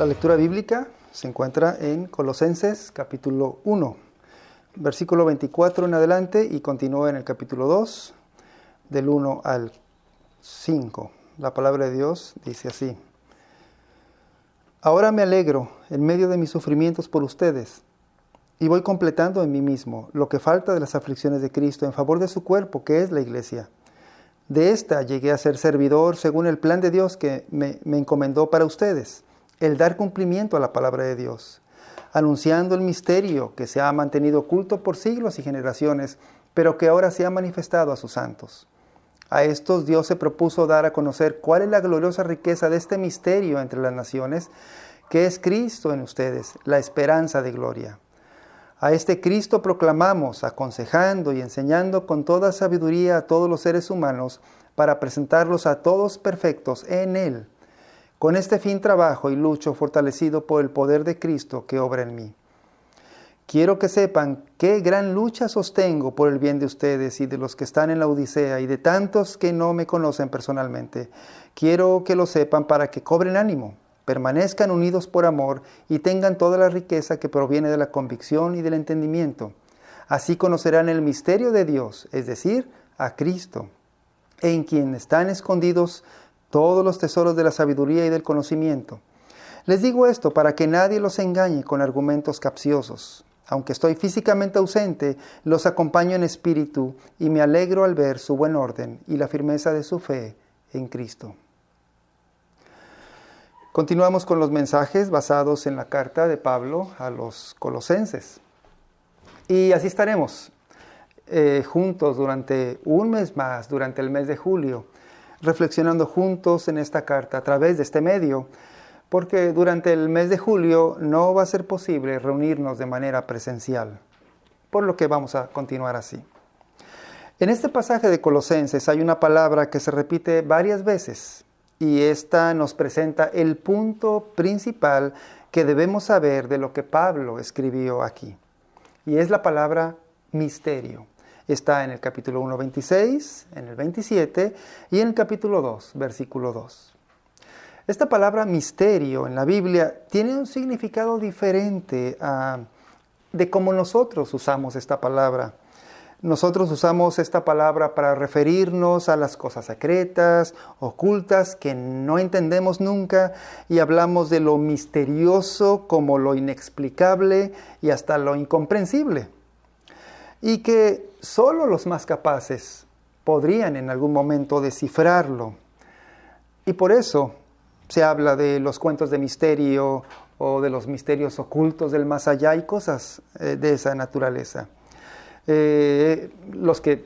La lectura bíblica se encuentra en Colosenses capítulo 1, versículo 24 en adelante y continúa en el capítulo 2, del 1 al 5. La palabra de Dios dice así: Ahora me alegro en medio de mis sufrimientos por ustedes, y voy completando en mí mismo lo que falta de las aflicciones de Cristo en favor de su cuerpo, que es la iglesia. De esta llegué a ser servidor según el plan de Dios que me encomendó para ustedes, el dar cumplimiento a la palabra de Dios, anunciando el misterio que se ha mantenido oculto por siglos y generaciones, pero que ahora se ha manifestado a sus santos. A estos Dios se propuso dar a conocer cuál es la gloriosa riqueza de este misterio entre las naciones, que es Cristo en ustedes, la esperanza de gloria. A este Cristo proclamamos, aconsejando y enseñando con toda sabiduría a todos los seres humanos, para presentarlos a todos perfectos en Él. Con este fin trabajo y lucho fortalecido por el poder de Cristo que obra en mí. Quiero que sepan qué gran lucha sostengo por el bien de ustedes y de los que están en la Odisea y de tantos que no me conocen personalmente. Quiero que lo sepan para que cobren ánimo, permanezcan unidos por amor y tengan toda la riqueza que proviene de la convicción y del entendimiento. Así conocerán el misterio de Dios, es decir, a Cristo, en quien están escondidos todos los tesoros de la sabiduría y del conocimiento. Les digo esto para que nadie los engañe con argumentos capciosos. Aunque estoy físicamente ausente, los acompaño en espíritu y me alegro al ver su buen orden y la firmeza de su fe en Cristo. Continuamos con los mensajes basados en la carta de Pablo a los Colosenses. Y así estaremos juntos durante un mes más, durante el mes de julio, reflexionando juntos en esta carta a través de este medio, porque durante el mes de julio no va a ser posible reunirnos de manera presencial, por lo que vamos a continuar así. En este pasaje de Colosenses hay una palabra que se repite varias veces, y esta nos presenta el punto principal que debemos saber de lo que Pablo escribió aquí. Y es la palabra misterio. Está en el capítulo 1, 26, en el 27 y en el capítulo 2, versículo 2. Esta palabra misterio en la Biblia tiene un significado diferente de cómo nosotros usamos esta palabra. Nosotros usamos esta palabra para referirnos a las cosas secretas, ocultas, que no entendemos nunca, y hablamos de lo misterioso como lo inexplicable y hasta lo incomprensible. Y que solo los más capaces podrían en algún momento descifrarlo. Y por eso se habla de los cuentos de misterio o de los misterios ocultos del más allá y cosas de esa naturaleza. Los que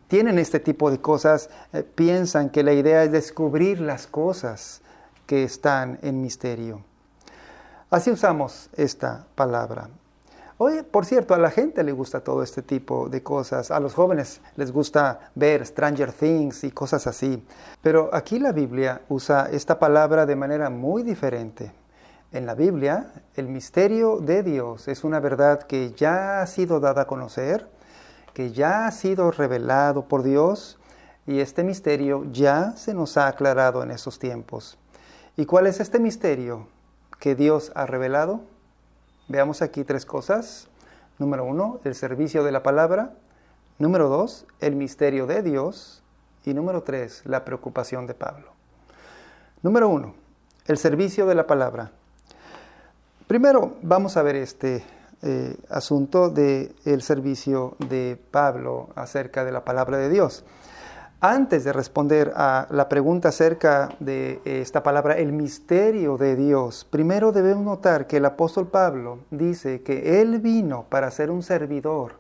tienen este tipo de cosas piensan que la idea es descubrir las cosas que están en misterio. Así usamos esta palabra. Hoy, por cierto, a la gente le gusta todo este tipo de cosas. A los jóvenes les gusta ver Stranger Things y cosas así. Pero aquí la Biblia usa esta palabra de manera muy diferente. En la Biblia, el misterio de Dios es una verdad que ya ha sido dada a conocer, que ya ha sido revelado por Dios, y este misterio ya se nos ha aclarado en esos tiempos. ¿Y cuál es este misterio que Dios ha revelado? Veamos aquí tres cosas. Número 1, el servicio de la palabra. Número 2, el misterio de Dios. Y número 3, la preocupación de Pablo. Número 1, el servicio de la palabra. Primero vamos a ver este asunto del servicio de Pablo acerca de la palabra de Dios. Antes de responder a la pregunta acerca de esta palabra, el misterio de Dios, primero debemos notar que el apóstol Pablo dice que él vino para ser un servidor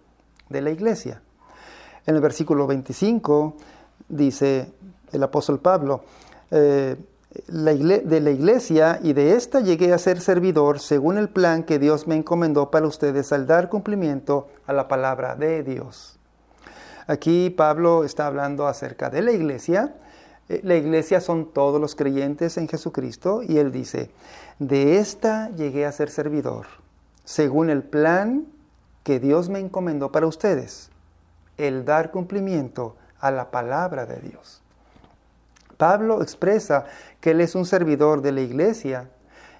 de la iglesia. En el versículo 25 dice el apóstol Pablo, de la iglesia y de esta llegué a ser servidor según el plan que Dios me encomendó para ustedes al dar cumplimiento a la palabra de Dios. Aquí Pablo está hablando acerca de la iglesia. La iglesia son todos los creyentes en Jesucristo y él dice, de esta llegué a ser servidor, según el plan que Dios me encomendó para ustedes, el dar cumplimiento a la palabra de Dios. Pablo expresa que él es un servidor de la iglesia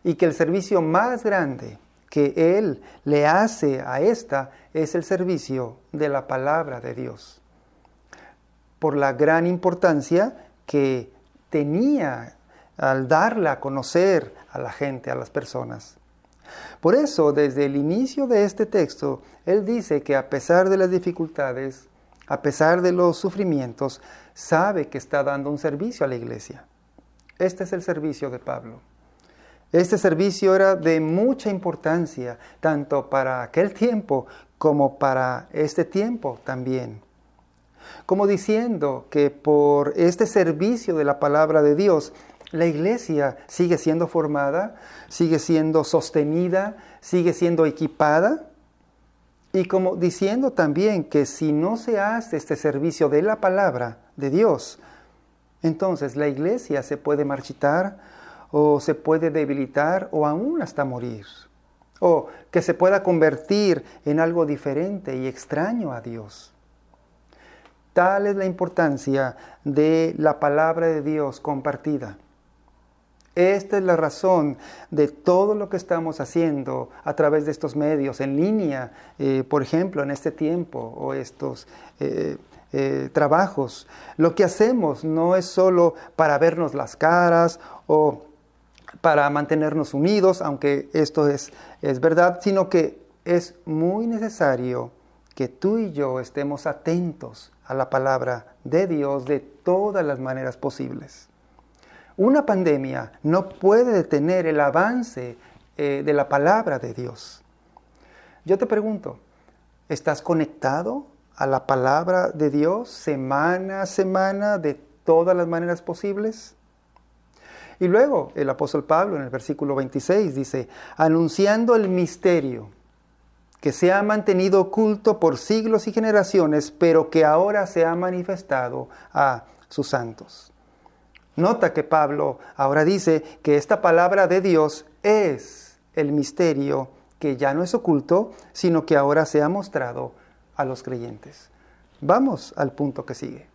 y que el servicio más grande que Él le hace a esta es el servicio de la palabra de Dios, por la gran importancia que tenía al darla a conocer a la gente, a las personas. Por eso, desde el inicio de este texto, Él dice que a pesar de las dificultades, a pesar de los sufrimientos, sabe que está dando un servicio a la iglesia. Este es el servicio de Pablo. Este servicio era de mucha importancia, tanto para aquel tiempo como para este tiempo también. Como diciendo que por este servicio de la palabra de Dios, la iglesia sigue siendo formada, sigue siendo sostenida, sigue siendo equipada. Y como diciendo también que si no se hace este servicio de la palabra de Dios, entonces la iglesia se puede marchitar o se puede debilitar o aún hasta morir. O que se pueda convertir en algo diferente y extraño a Dios. Tal es la importancia de la palabra de Dios compartida. Esta es la razón de todo lo que estamos haciendo a través de estos medios en línea, por ejemplo, en este tiempo o estos trabajos. Lo que hacemos no es solo para vernos las caras o para mantenernos unidos, aunque esto es verdad, sino que es muy necesario que tú y yo estemos atentos a la palabra de Dios de todas las maneras posibles. Una pandemia no puede detener el avance de la palabra de Dios. Yo te pregunto, ¿estás conectado a la palabra de Dios semana a semana de todas las maneras posibles? Y luego el apóstol Pablo en el versículo 26 dice, anunciando el misterio que se ha mantenido oculto por siglos y generaciones, pero que ahora se ha manifestado a sus santos. Nota que Pablo ahora dice que esta palabra de Dios es el misterio que ya no es oculto, sino que ahora se ha mostrado a los creyentes. Vamos al punto que sigue.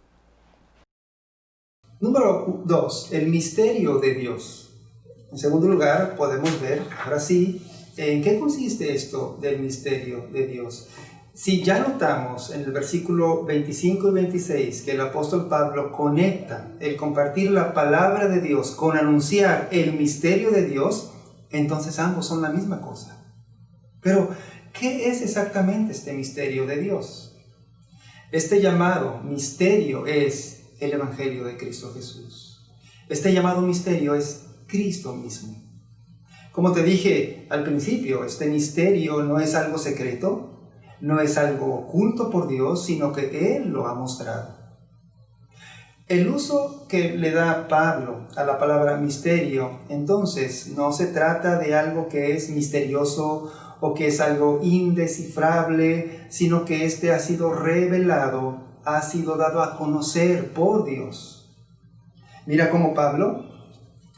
Número 2, el misterio de Dios. En segundo lugar, podemos ver, ahora sí, en qué consiste esto del misterio de Dios. Si ya notamos en el versículo 25 y 26 que el apóstol Pablo conecta el compartir la palabra de Dios con anunciar el misterio de Dios, entonces ambos son la misma cosa. Pero, ¿qué es exactamente este misterio de Dios? Este llamado misterio es el Evangelio de Cristo Jesús. Este llamado misterio es Cristo mismo. Como te dije al principio, este misterio no es algo secreto, no es algo oculto por Dios, sino que Él lo ha mostrado. El uso que le da Pablo a la palabra misterio, entonces, no se trata de algo que es misterioso o que es algo indescifrable, sino que este ha sido revelado, ha sido dado a conocer por Dios. Mira cómo Pablo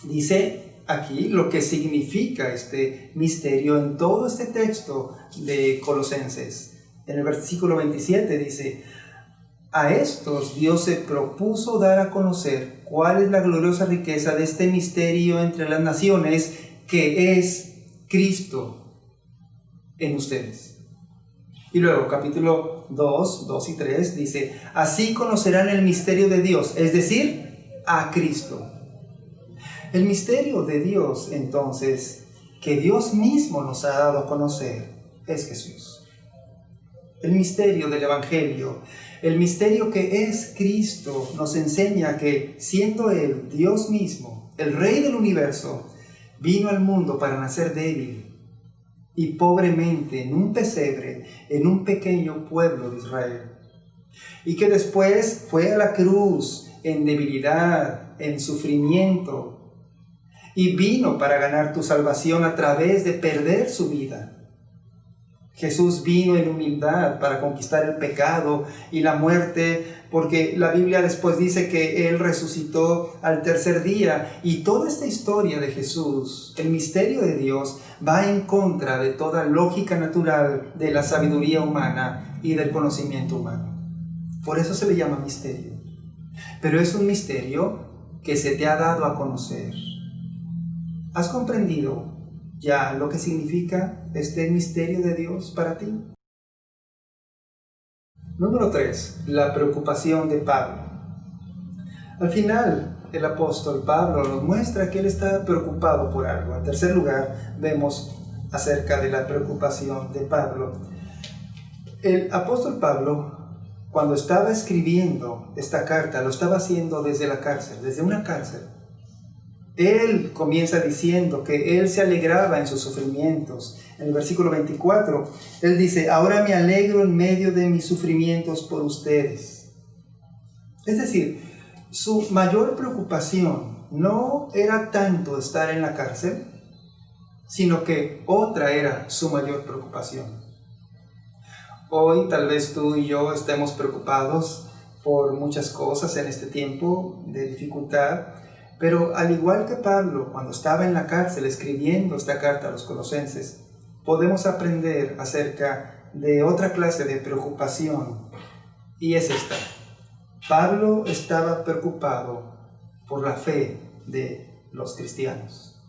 dice aquí lo que significa este misterio en todo este texto de Colosenses. En el versículo 27 dice, a estos Dios se propuso dar a conocer cuál es la gloriosa riqueza de este misterio entre las naciones, que es Cristo en ustedes. Y luego, capítulo 2 y 3 dice, así conocerán el misterio de Dios, es decir, a Cristo. El misterio de Dios, entonces, que Dios mismo nos ha dado a conocer, es Jesús. El misterio del Evangelio, el misterio que es Cristo, nos enseña que, siendo Él Dios mismo, el Rey del universo, vino al mundo para nacer débil y pobremente en un pesebre, en un pequeño pueblo de Israel. Y que después fue a la cruz en debilidad, en sufrimiento, y vino para ganar tu salvación a través de perder su vida. Jesús vino en humildad para conquistar el pecado y la muerte, porque la Biblia después dice que Él resucitó al tercer día. Y toda esta historia de Jesús, el misterio de Dios, va en contra de toda lógica natural de la sabiduría humana y del conocimiento humano. Por eso se le llama misterio. Pero es un misterio que se te ha dado a conocer. ¿Has comprendido ya lo que significa este misterio de Dios para ti? Número 3. La preocupación de Pablo. Al final, el apóstol Pablo nos muestra que él está preocupado por algo. En tercer lugar, vemos acerca de la preocupación de Pablo. El apóstol Pablo, cuando estaba escribiendo esta carta, lo estaba haciendo desde la cárcel, desde una cárcel. Él comienza diciendo que él se alegraba en sus sufrimientos. En el versículo 24, él dice: ahora me alegro en medio de mis sufrimientos por ustedes. Es decir, su mayor preocupación no era tanto estar en la cárcel, sino que otra era su mayor preocupación. Hoy tal vez tú y yo estemos preocupados por muchas cosas en este tiempo de dificultad, pero al igual que Pablo, cuando estaba en la cárcel escribiendo esta carta a los colosenses, podemos aprender acerca de otra clase de preocupación, y es esta. Pablo estaba preocupado por la fe de los cristianos.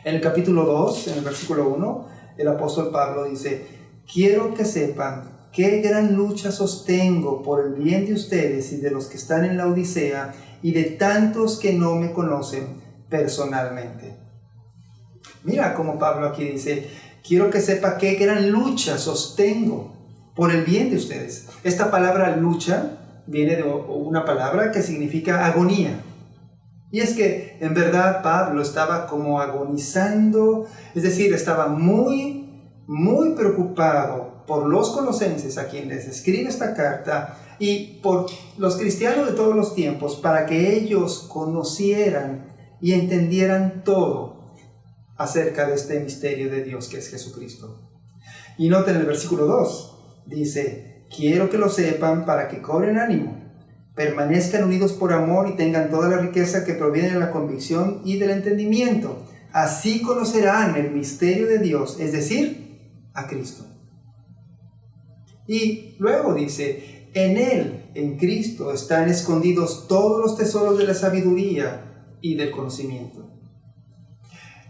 En el capítulo 2, en el versículo 1, el apóstol Pablo dice: quiero que sepan qué gran lucha sostengo por el bien de ustedes y de los que están en la Odisea y de tantos que no me conocen personalmente. Mira cómo Pablo aquí dice: quiero que sepa qué gran lucha sostengo por el bien de ustedes. Esta palabra lucha viene de una palabra que significa agonía. Y es que en verdad Pablo estaba como agonizando, es decir, estaba muy preocupado por los colosenses a quienes escribe esta carta y por los cristianos de todos los tiempos, para que ellos conocieran y entendieran todo acerca de este misterio de Dios que es Jesucristo. Y noten el versículo 2, dice: quiero que lo sepan para que cobren ánimo, permanezcan unidos por amor y tengan toda la riqueza que proviene de la convicción y del entendimiento. Así conocerán el misterio de Dios, es decir, a Cristo. Y luego dice: en Él, en Cristo, están escondidos todos los tesoros de la sabiduría y del conocimiento.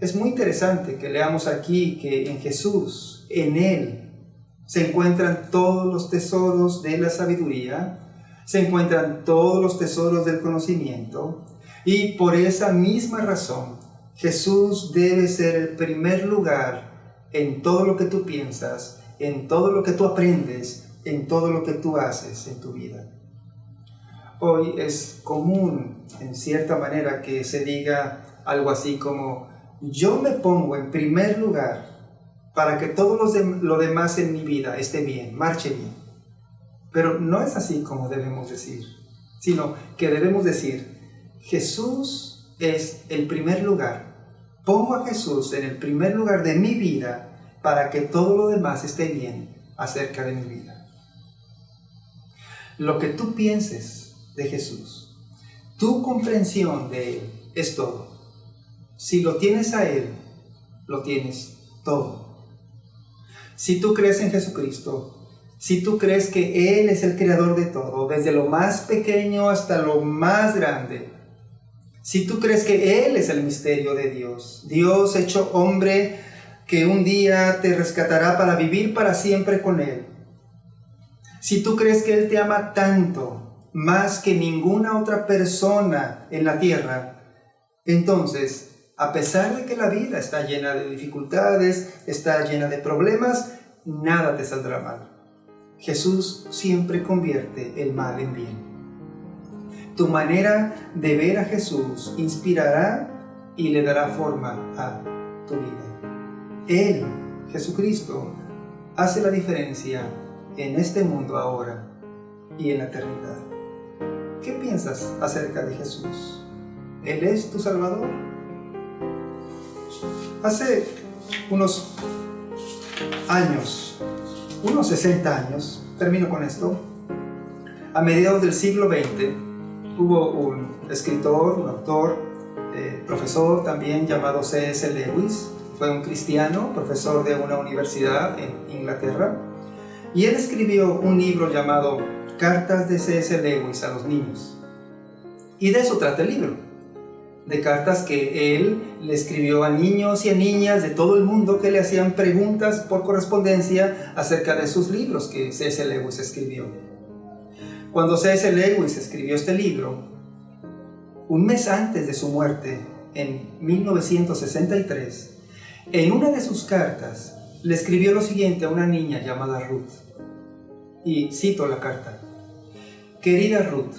Es muy interesante que leamos aquí que en Jesús, en Él, se encuentran todos los tesoros de la sabiduría, se encuentran todos los tesoros del conocimiento, y por esa misma razón, Jesús debe ser el primer lugar en todo lo que tú piensas, en todo lo que tú aprendes, en todo lo que tú haces en tu vida. Hoy es común, en cierta manera, que se diga algo así como: yo me pongo en primer lugar para que todo lo demás en mi vida esté bien, marche bien. Pero no es así como debemos decir, sino que debemos decir: Jesús es el primer lugar. Pongo a Jesús en el primer lugar de mi vida para que todo lo demás esté bien acerca de mi vida. Lo que tú pienses de Jesús, tu comprensión de Él, es todo. Si lo tienes a Él, lo tienes todo. Si tú crees en Jesucristo, si tú crees que Él es el creador de todo, desde lo más pequeño hasta lo más grande, si tú crees que Él es el misterio de Dios, Dios hecho hombre que un día te rescatará para vivir para siempre con Él, si tú crees que Él te ama tanto, más que ninguna otra persona en la tierra, entonces, a pesar de que la vida está llena de dificultades, está llena de problemas, nada te saldrá mal. Jesús siempre convierte el mal en bien. Tu manera de ver a Jesús inspirará y le dará forma a tu vida. Él, Jesucristo, hace la diferencia en este mundo ahora y en la eternidad. ¿Qué piensas acerca de Jesús? ¿Él es tu Salvador? Hace unos años, unos 60 años, termino con esto, a mediados del siglo XX, hubo un escritor, un autor, profesor también llamado C.S. Lewis. Fue un cristiano, profesor de una universidad en Inglaterra, y él escribió un libro llamado Cartas de C.S. Lewis a los niños. Y de eso trata el libro, de cartas que él le escribió a niños y a niñas de todo el mundo que le hacían preguntas por correspondencia acerca de sus libros que C.S. Lewis escribió. Cuando C.S. Lewis escribió este libro, un mes antes de su muerte, en 1963, en una de sus cartas le escribió lo siguiente a una niña llamada Ruth. Y cito la carta: Querida Ruth,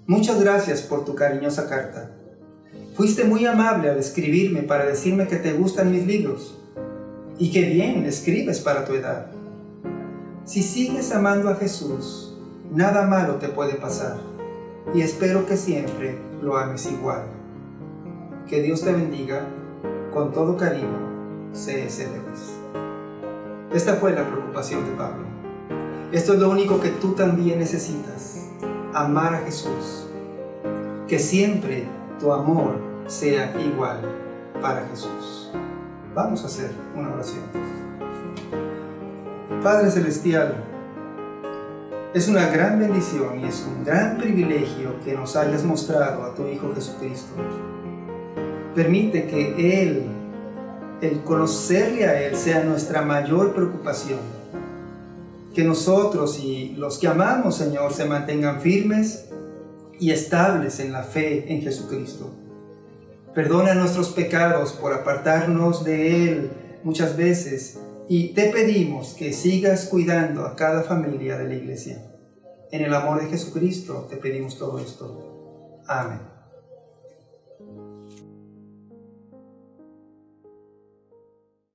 muchas gracias por tu cariñosa carta. Fuiste muy amable al escribirme para decirme que te gustan mis libros. Y qué bien escribes para tu edad. Si sigues amando a Jesús, nada malo te puede pasar. Y espero que siempre lo ames igual. Que Dios te bendiga. Con todo cariño, C.S. Lewis. Esta fue la preocupación de Pablo. Esto es lo único que tú también necesitas: amar a Jesús. Que siempre tu amor sea igual para Jesús. Vamos a hacer una oración. Padre Celestial, es una gran bendición y es un gran privilegio que nos hayas mostrado a tu Hijo Jesucristo. Permite que el conocerle a Él sea nuestra mayor preocupación. Que nosotros y los que amamos, Señor, se mantengan firmes y estables en la fe en Jesucristo. Perdona nuestros pecados por apartarnos de Él muchas veces y te pedimos que sigas cuidando a cada familia de la iglesia. En el amor de Jesucristo te pedimos todo esto. Amén.